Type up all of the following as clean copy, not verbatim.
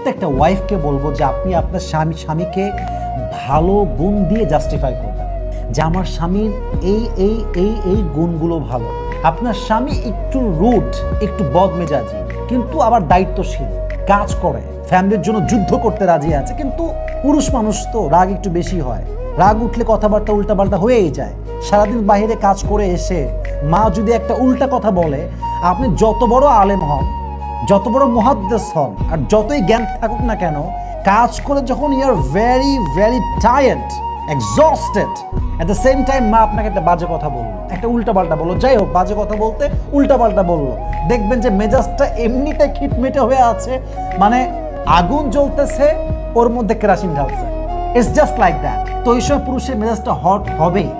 প্রত্যেকটা ওয়াইফকে বলবো যে আপনি আপনার স্বামীকে ভালো গুণ দিয়ে জাস্টিফাই করবেন যে আমার স্বামীর এই এই এই এই গুণগুলো ভালো। আপনার স্বামী একটু রুড, একটু বদমেজাজি, কিন্তু আবার দায়িত্বশীল, কাজ করে, ফ্যামিলির জন্য যুদ্ধ করতে রাজি আছে। কিন্তু পুরুষ মানুষ তো রাগ একটু বেশি হয়, রাগ উঠলে কথাবার্তা উল্টাপাল্টা হয়েই যায়। সারাদিন বাইরে কাজ করে এসে মা যদি একটা উল্টা কথা বলে, আপনি যত বড় আলেম হন, যত বড় মুহাদ্দিস হন, আর যতই জ্ঞান থাকুক না কেন, কাজ করে যখন you are very very tired, exhausted, at the same time মা আপনাকে একটা বাজে কথা বললো, একটা উল্টাপাল্টা বললো, যাই হোক বাজে কথা বলতে উল্টাপাল্টা বললো, দেখবেন যে মেজাজটা এমনিতে খিটমিটে হয়ে আছে, মানে আগুন জ্বলতেছে, ওর মধ্যে কেরাসিন ঢালছে। It's just like that. তো এই সময় পুরুষের মেজাজটা হট হবেই।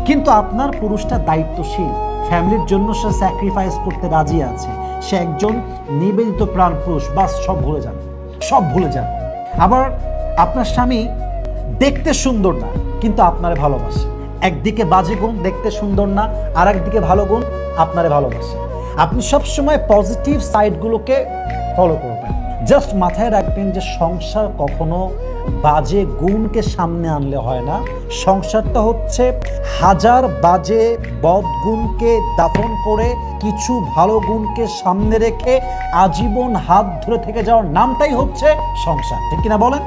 কিন্তু আপনার পুরুষটা দায়িত্বশীল, ফ্যামিলির জন্য সে স্যাক্রিফাইস করতে রাজি আছে, সে একজন নিবেদিত প্রাণ পুরুষ, বাস সব ভুলে যান, সব ভুলে যান। আবার আপনার স্বামী দেখতে সুন্দর না, কিন্তু আপনারে ভালোবাসে। একদিকে বাজে গুণ, দেখতে সুন্দর না, আর একদিকে ভালো গুণ, আপনারে ভালোবাসে। আপনি সবসময় পজিটিভ সাইডগুলোকে ফলো করবেন। জাস্ট মাথায় রাখবেন যে সংসার কখনো বাজে গুণকে সামনে আনলে হয় না। সংসারটা হচ্ছে হাজার বাজে বদগুণকে দাফন করে কিছু ভালো গুণকে সামনে রেখে আজীবন হাত ধরে থেকে যাওয়ার নামটাই হচ্ছে সংসার। ঠিক কিনা বলেন?